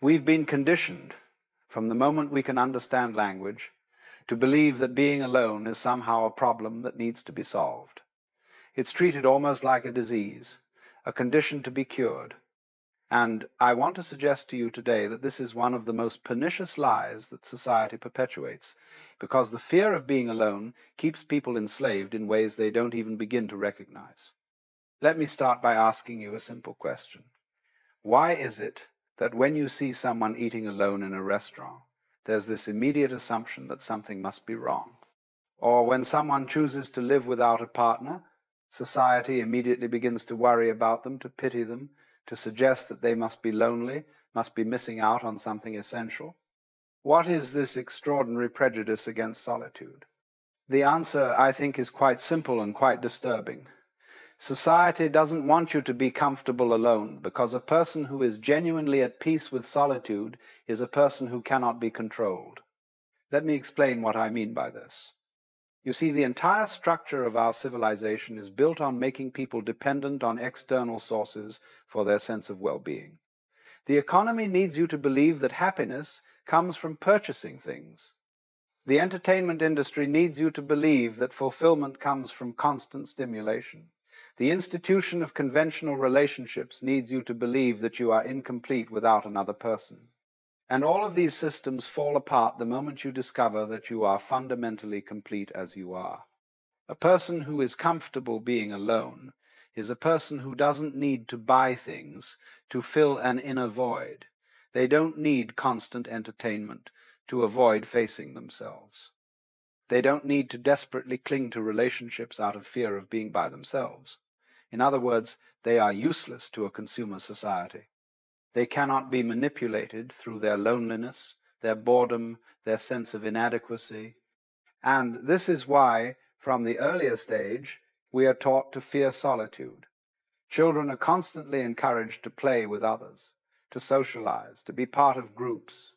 We've been conditioned, from the moment we can understand language, to believe that being alone is somehow a problem that needs to be solved. It's treated almost like a disease, a condition to be cured. And I want to suggest to you today that this is one of the most pernicious lies that society perpetuates, because the fear of being alone keeps people enslaved in ways they don't even begin to recognize. Let me start by asking you a simple question. Why is it that when you see someone eating alone in a restaurant, there's this immediate assumption that something must be wrong? Or when someone chooses to live without a partner, society immediately begins to worry about them, to pity them, to suggest that they must be lonely, must be missing out on something essential. What is this extraordinary prejudice against solitude? The answer, I think, is quite simple and quite disturbing. Society doesn't want you to be comfortable alone, because a person who is genuinely at peace with solitude is a person who cannot be controlled. Let me explain what I mean by this. You see, the entire structure of our civilization is built on making people dependent on external sources for their sense of well-being. The economy needs you to believe that happiness comes from purchasing things. The entertainment industry needs you to believe that fulfillment comes from constant stimulation. The institution of conventional relationships needs you to believe that you are incomplete without another person. And all of these systems fall apart the moment you discover that you are fundamentally complete as you are. A person who is comfortable being alone is a person who doesn't need to buy things to fill an inner void. They don't need constant entertainment to avoid facing themselves. They don't need to desperately cling to relationships out of fear of being by themselves. In other words, they are useless to a consumer society. They cannot be manipulated through their loneliness, their boredom, their sense of inadequacy. And this is why, from the earliest age, we are taught to fear solitude. Children are constantly encouraged to play with others, to socialize, to be part of groups.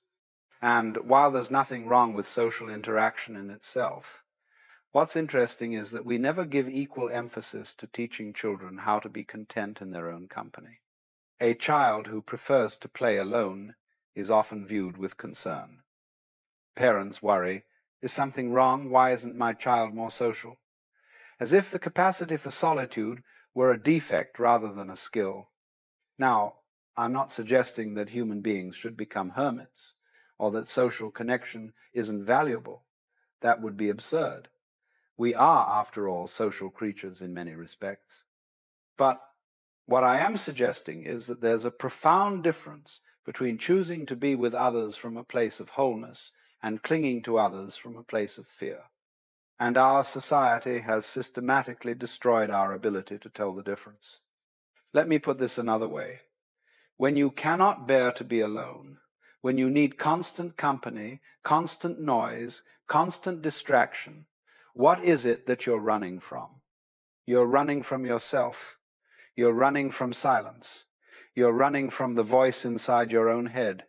And while there's nothing wrong with social interaction in itself, what's interesting is that we never give equal emphasis to teaching children how to be content in their own company. A child who prefers to play alone is often viewed with concern. Parents worry, is something wrong? Why isn't my child more social? As if the capacity for solitude were a defect rather than a skill. Now, I'm not suggesting that human beings should become hermits, or that social connection isn't valuable. That would be absurd. We are, after all, social creatures in many respects. But what I am suggesting is that there's a profound difference between choosing to be with others from a place of wholeness and clinging to others from a place of fear. And our society has systematically destroyed our ability to tell the difference. Let me put this another way. When you cannot bear to be alone, when you need constant company, constant noise, constant distraction, what is it that you're running from? You're running from yourself. You're running from silence. You're running from the voice inside your own head.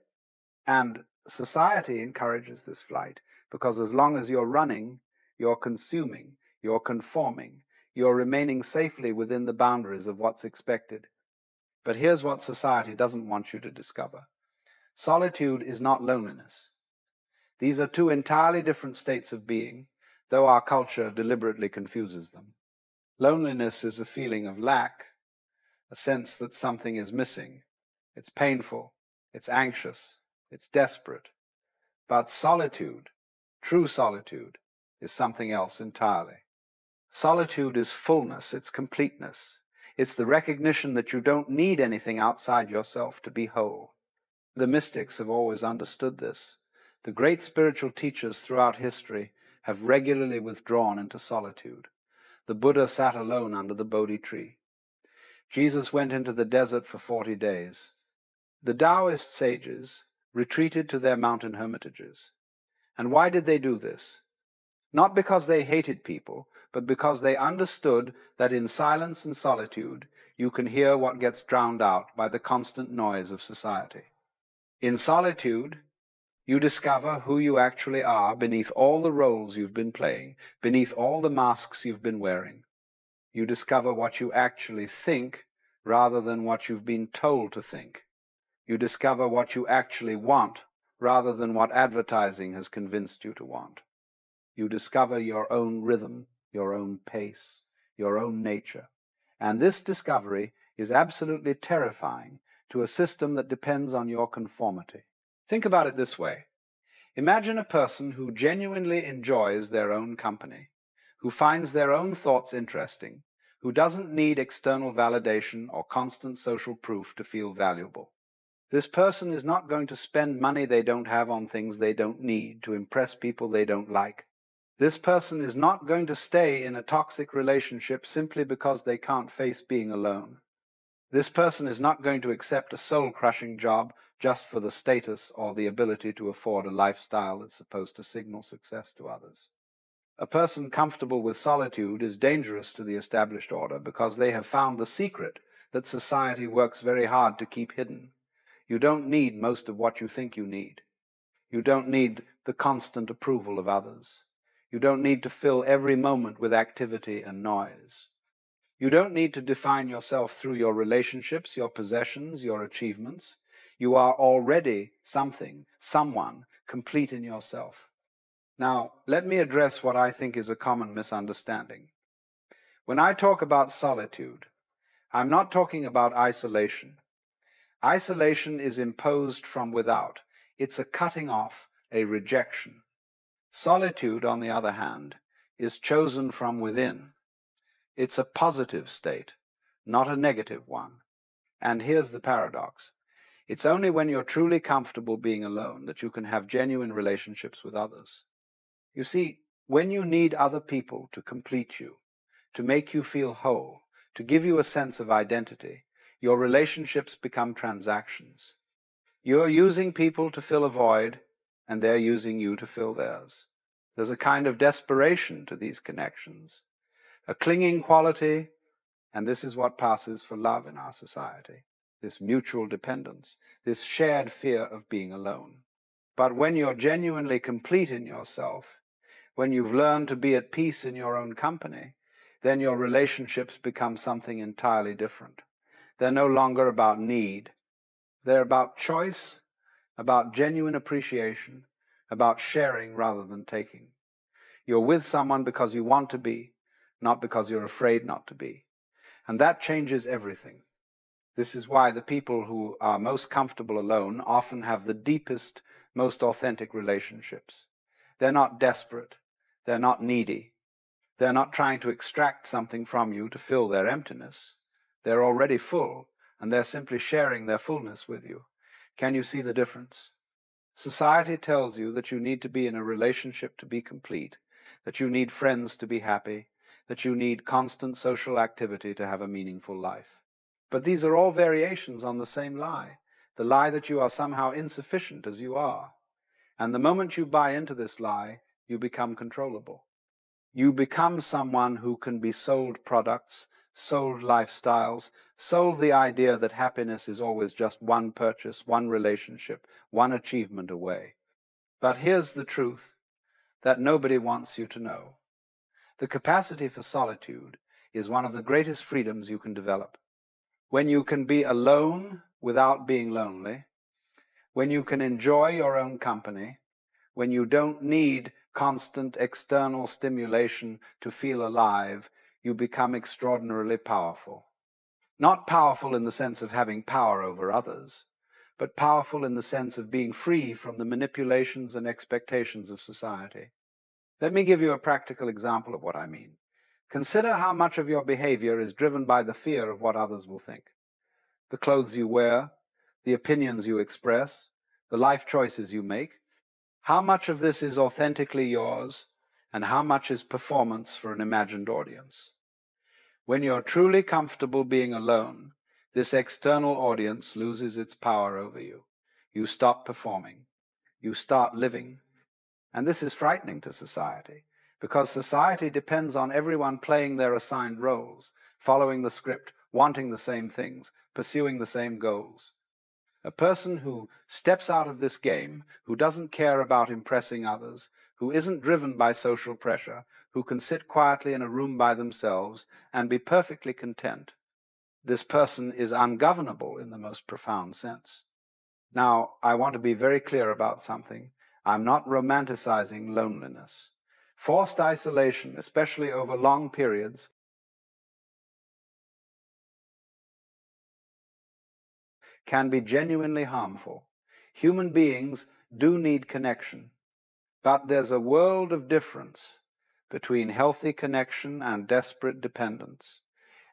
And society encourages this flight, because as long as you're running, you're consuming, you're conforming, you're remaining safely within the boundaries of what's expected. But here's what society doesn't want you to discover. Solitude is not loneliness. These are two entirely different states of being, though our culture deliberately confuses them. Loneliness is a feeling of lack, a sense that something is missing. It's painful, it's anxious, it's desperate. But solitude, true solitude, is something else entirely. Solitude is fullness, it's completeness. It's the recognition that you don't need anything outside yourself to be whole. The mystics have always understood this. The great spiritual teachers throughout history have regularly withdrawn into solitude. The Buddha sat alone under the Bodhi tree. Jesus went into the desert for 40 days. The Taoist sages retreated to their mountain hermitages. And why did they do this? Not because they hated people, but because they understood that in silence and solitude you can hear what gets drowned out by the constant noise of society. In solitude, you discover who you actually are beneath all the roles you've been playing, beneath all the masks you've been wearing. You discover what you actually think rather than what you've been told to think. You discover what you actually want rather than what advertising has convinced you to want. You discover your own rhythm, your own pace, your own nature. And this discovery is absolutely terrifying to a system that depends on your conformity. Think about it this way. Imagine a person who genuinely enjoys their own company, who finds their own thoughts interesting, who doesn't need external validation or constant social proof to feel valuable. This person is not going to spend money they don't have on things they don't need to impress people they don't like. This person is not going to stay in a toxic relationship simply because they can't face being alone. This person is not going to accept a soul-crushing job just for the status or the ability to afford a lifestyle that's supposed to signal success to others. A person comfortable with solitude is dangerous to the established order because they have found the secret that society works very hard to keep hidden. You don't need most of what you think you need. You don't need the constant approval of others. You don't need to fill every moment with activity and noise. You don't need to define yourself through your relationships, your possessions, your achievements. You are already something, someone, complete in yourself. Now, let me address what I think is a common misunderstanding. When I talk about solitude, I'm not talking about isolation. Isolation is imposed from without. It's a cutting off, a rejection. Solitude, on the other hand, is chosen from within. It's a positive state, not a negative one. And here's the paradox. It's only when you're truly comfortable being alone that you can have genuine relationships with others. You see, when you need other people to complete you, to make you feel whole, to give you a sense of identity, your relationships become transactions. You're using people to fill a void, and they're using you to fill theirs. There's a kind of desperation to these connections, a clinging quality, and this is what passes for love in our society, this mutual dependence, this shared fear of being alone. But when you're genuinely complete in yourself, when you've learned to be at peace in your own company, then your relationships become something entirely different. They're no longer about need. They're about choice, about genuine appreciation, about sharing rather than taking. You're with someone because you want to be, not because you're afraid not to be. And that changes everything. This is why the people who are most comfortable alone often have the deepest, most authentic relationships. They're not desperate. They're not needy. They're not trying to extract something from you to fill their emptiness. They're already full, and they're simply sharing their fullness with you. Can you see the difference? Society tells you that you need to be in a relationship to be complete, that you need friends to be happy, that you need constant social activity to have a meaningful life. But these are all variations on the same lie, the lie that you are somehow insufficient as you are. And the moment you buy into this lie, you become controllable. You become someone who can be sold products, sold lifestyles, sold the idea that happiness is always just one purchase, one relationship, one achievement away. But here's the truth that nobody wants you to know. The capacity for solitude is one of the greatest freedoms you can develop. When you can be alone without being lonely, when you can enjoy your own company, when you don't need constant external stimulation to feel alive, you become extraordinarily powerful. Not powerful in the sense of having power over others, but powerful in the sense of being free from the manipulations and expectations of society. Let me give you a practical example of what I mean. Consider how much of your behavior is driven by the fear of what others will think. The clothes you wear, the opinions you express, the life choices you make. How much of this is authentically yours, and how much is performance for an imagined audience? When you're truly comfortable being alone, this external audience loses its power over you. You stop performing. You start living. And this is frightening to society, because society depends on everyone playing their assigned roles, following the script, wanting the same things, pursuing the same goals. A person who steps out of this game, who doesn't care about impressing others, who isn't driven by social pressure, who can sit quietly in a room by themselves and be perfectly content, this person is ungovernable in the most profound sense. Now, I want to be very clear about something. I'm not romanticizing loneliness. Forced isolation, especially over long periods, can be genuinely harmful. Human beings do need connection, but there's a world of difference between healthy connection and desperate dependence,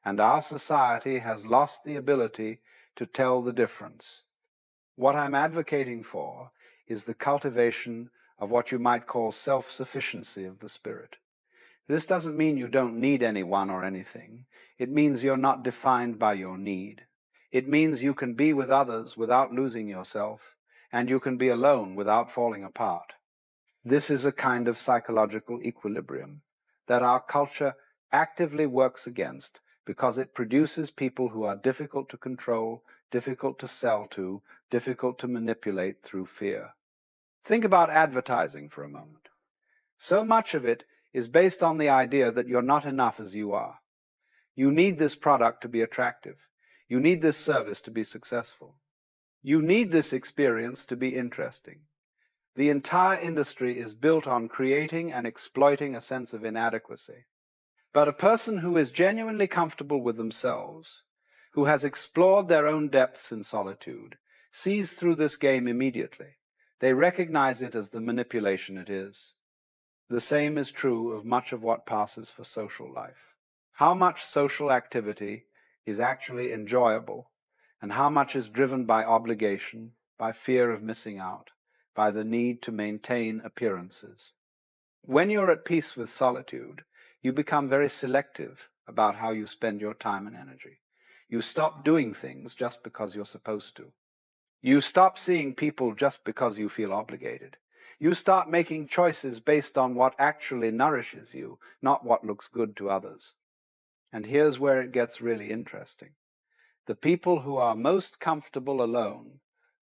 and our society has lost the ability to tell the difference. What I'm advocating for is the cultivation of what you might call self-sufficiency of the spirit. This doesn't mean you don't need anyone or anything. It means you're not defined by your need. It means you can be with others without losing yourself, and you can be alone without falling apart. This is a kind of psychological equilibrium that our culture actively works against because it produces people who are difficult to control, difficult to sell to, difficult to manipulate through fear. Think about advertising for a moment. So much of it is based on the idea that you're not enough as you are. You need this product to be attractive. You need this service to be successful. You need this experience to be interesting. The entire industry is built on creating and exploiting a sense of inadequacy. But a person who is genuinely comfortable with themselves, who has explored their own depths in solitude, sees through this game immediately. They recognize it as the manipulation it is. The same is true of much of what passes for social life. How much social activity is actually enjoyable, and how much is driven by obligation, by fear of missing out, by the need to maintain appearances. When you're at peace with solitude, you become very selective about how you spend your time and energy. You stop doing things just because you're supposed to. You stop seeing people just because you feel obligated. You start making choices based on what actually nourishes you, not what looks good to others. And here's where it gets really interesting. The people who are most comfortable alone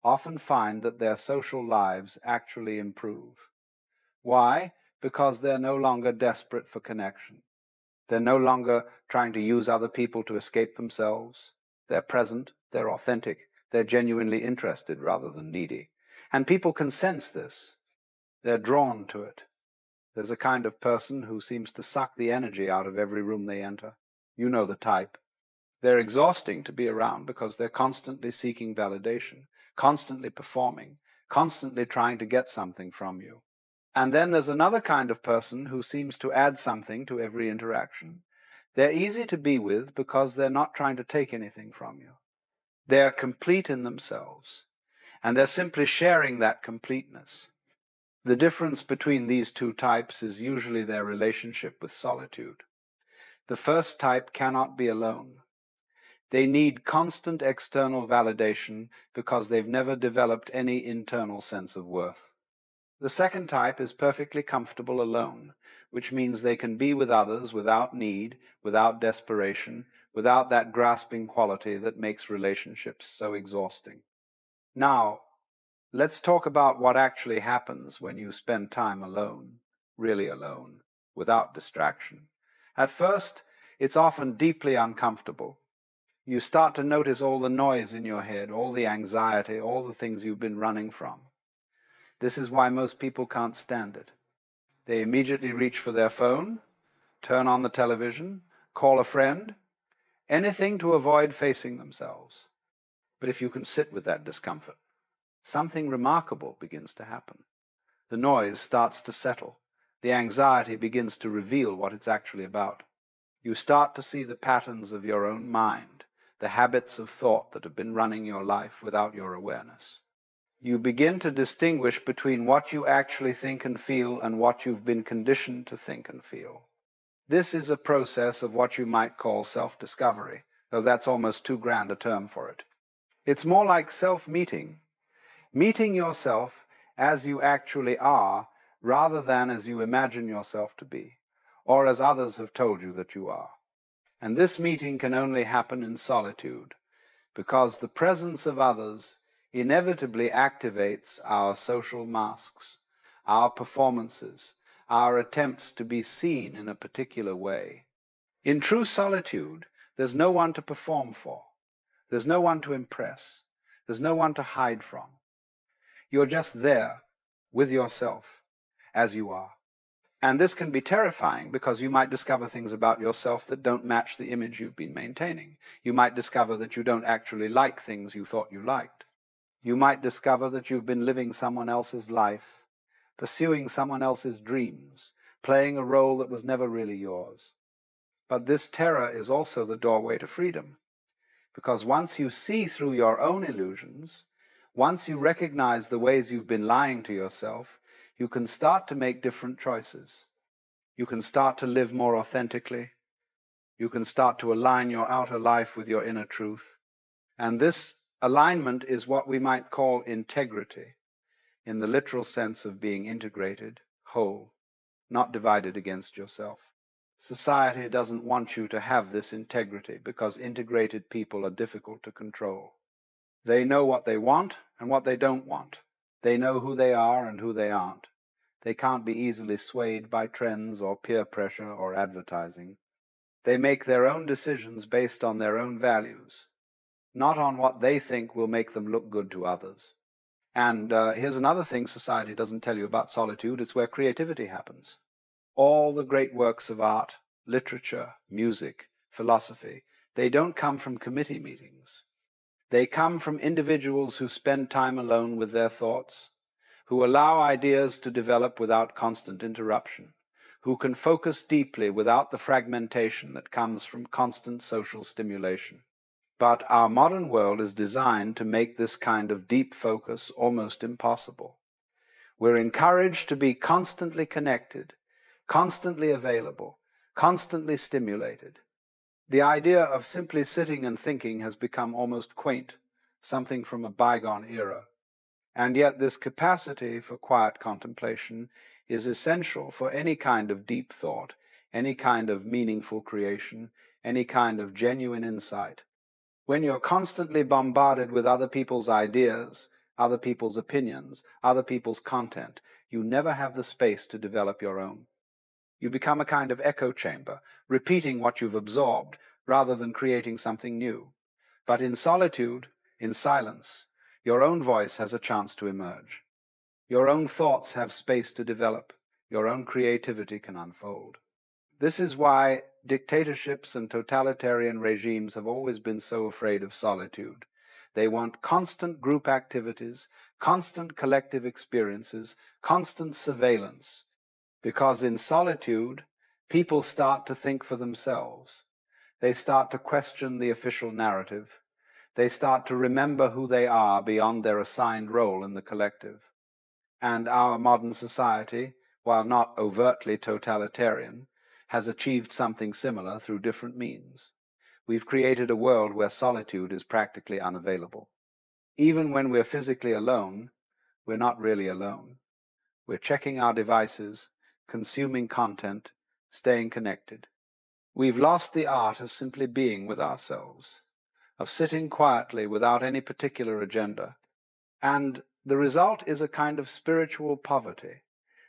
often find that their social lives actually improve. Why? Because they're no longer desperate for connection. They're no longer trying to use other people to escape themselves. They're present, they're authentic, they're genuinely interested rather than needy. And people can sense this. They're drawn to it. There's a kind of person who seems to suck the energy out of every room they enter. You know the type. They're exhausting to be around because they're constantly seeking validation, constantly performing, constantly trying to get something from you. And then there's another kind of person who seems to add something to every interaction. They're easy to be with because they're not trying to take anything from you. They're complete in themselves, and they're simply sharing that completeness. The difference between these two types is usually their relationship with solitude. The first type cannot be alone. They need constant external validation because they've never developed any internal sense of worth. The second type is perfectly comfortable alone, which means they can be with others without need, without desperation, without that grasping quality that makes relationships so exhausting. Now, let's talk about what actually happens when you spend time alone, really alone, without distraction. At first, it's often deeply uncomfortable. You start to notice all the noise in your head, all the anxiety, all the things you've been running from. This is why most people can't stand it. They immediately reach for their phone, turn on the television, call a friend, anything to avoid facing themselves. But if you can sit with that discomfort, something remarkable begins to happen. The noise starts to settle. The anxiety begins to reveal what it's actually about. You start to see the patterns of your own mind, the habits of thought that have been running your life without your awareness. You begin to distinguish between what you actually think and feel and what you've been conditioned to think and feel. This is a process of what you might call self-discovery, though that's almost too grand a term for it. It's more like self-meeting, meeting yourself as you actually are rather than as you imagine yourself to be, or as others have told you that you are. And this meeting can only happen in solitude, because the presence of others inevitably activates our social masks, our performances, our attempts to be seen in a particular way. In true solitude, there's no one to perform for. There's no one to impress. There's no one to hide from. You're just there with yourself as you are. And this can be terrifying because you might discover things about yourself that don't match the image you've been maintaining. You might discover that you don't actually like things you thought you liked. You might discover that you've been living someone else's life, pursuing someone else's dreams, playing a role that was never really yours. But this terror is also the doorway to freedom, because once you see through your own illusions, once you recognize the ways you've been lying to yourself, you can start to make different choices. You can start to live more authentically. You can start to align your outer life with your inner truth. And this alignment is what we might call integrity, in the literal sense of being integrated, whole, not divided against yourself. Society doesn't want you to have this integrity because integrated people are difficult to control. They know what they want and what they don't want. They know who they are and who they aren't. They can't be easily swayed by trends or peer pressure or advertising. They make their own decisions based on their own values, not on what they think will make them look good to others. And here's another thing society doesn't tell you about solitude. It's where creativity happens. All the great works of art, literature, music, philosophy, they don't come from committee meetings. They come from individuals who spend time alone with their thoughts, who allow ideas to develop without constant interruption, who can focus deeply without the fragmentation that comes from constant social stimulation. But our modern world is designed to make this kind of deep focus almost impossible. We're encouraged to be constantly connected, constantly available, constantly stimulated. The idea of simply sitting and thinking has become almost quaint, something from a bygone era. And yet this capacity for quiet contemplation is essential for any kind of deep thought, any kind of meaningful creation, any kind of genuine insight. When you're constantly bombarded with other people's ideas, other people's opinions, other people's content, you never have the space to develop your own. You become a kind of echo chamber, repeating what you've absorbed rather than creating something new. But in solitude, in silence, your own voice has a chance to emerge. Your own thoughts have space to develop. Your own creativity can unfold. This is why dictatorships and totalitarian regimes have always been so afraid of solitude. They want constant group activities, constant collective experiences, constant surveillance, because in solitude, people start to think for themselves. They start to question the official narrative. They start to remember who they are beyond their assigned role in the collective. And our modern society, while not overtly totalitarian, has achieved something similar through different means. We've created a world where solitude is practically unavailable. Even when we're physically alone, we're not really alone. We're checking our devices, consuming content, staying connected. We've lost the art of simply being with ourselves, of sitting quietly without any particular agenda. And the result is a kind of spiritual poverty,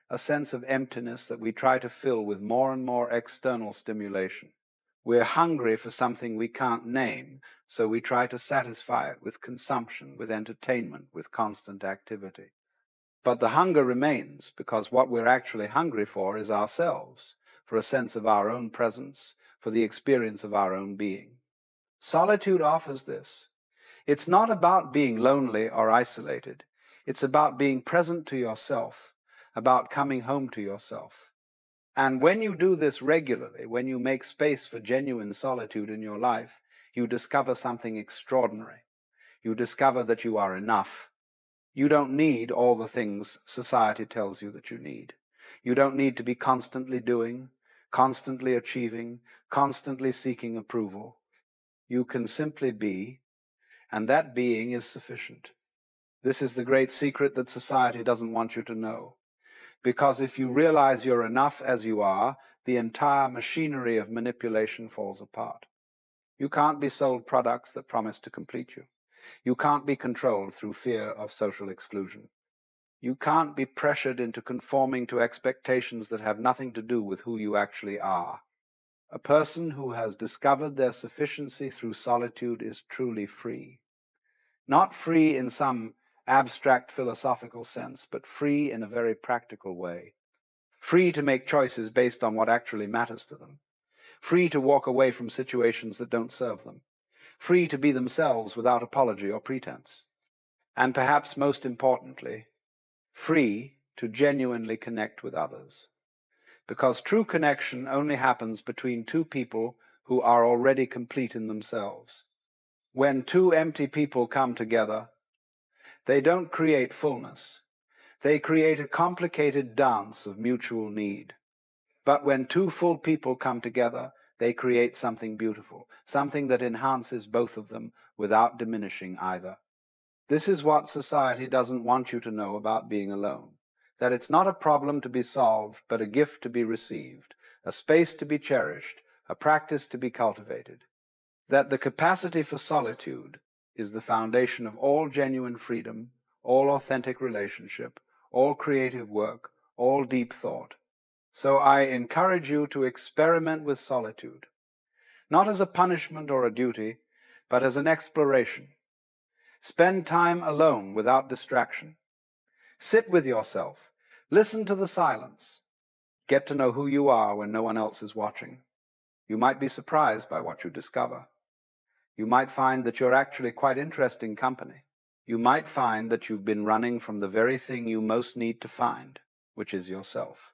a sense of emptiness that we try to fill with more and more external stimulation. We're hungry for something we can't name, so we try to satisfy it with consumption, with entertainment, with constant activity. But the hunger remains because what we're actually hungry for is ourselves, for a sense of our own presence, for the experience of our own being. Solitude offers this. It's not about being lonely or isolated. It's about being present to yourself, about coming home to yourself. And when you do this regularly, when you make space for genuine solitude in your life, you discover something extraordinary. You discover that you are enough. You don't need all the things society tells you that you need. You don't need to be constantly doing, constantly achieving, constantly seeking approval. You can simply be, and that being is sufficient. This is the great secret that society doesn't want you to know. Because if you realize you're enough as you are, the entire machinery of manipulation falls apart. You can't be sold products that promise to complete you. You can't be controlled through fear of social exclusion. You can't be pressured into conforming to expectations that have nothing to do with who you actually are. A person who has discovered their sufficiency through solitude is truly free. Not free in some abstract philosophical sense, but free in a very practical way. Free to make choices based on what actually matters to them. Free to walk away from situations that don't serve them. Free to be themselves without apology or pretense. And perhaps most importantly, free to genuinely connect with others. Because true connection only happens between two people who are already complete in themselves. When two empty people come together, they don't create fullness. They create a complicated dance of mutual need. But when two full people come together, they create something beautiful, something that enhances both of them without diminishing either. This is what society doesn't want you to know about being alone. That it's not a problem to be solved, but a gift to be received, a space to be cherished, a practice to be cultivated. That the capacity for solitude is the foundation of all genuine freedom, all authentic relationship, all creative work, all deep thought. So I encourage you to experiment with solitude, not as a punishment or a duty, but as an exploration. Spend time alone without distraction. Sit with yourself. Listen to the silence. Get to know who you are when no one else is watching. You might be surprised by what you discover. You might find that you're actually quite interesting company. You might find that you've been running from the very thing you most need to find, which is yourself.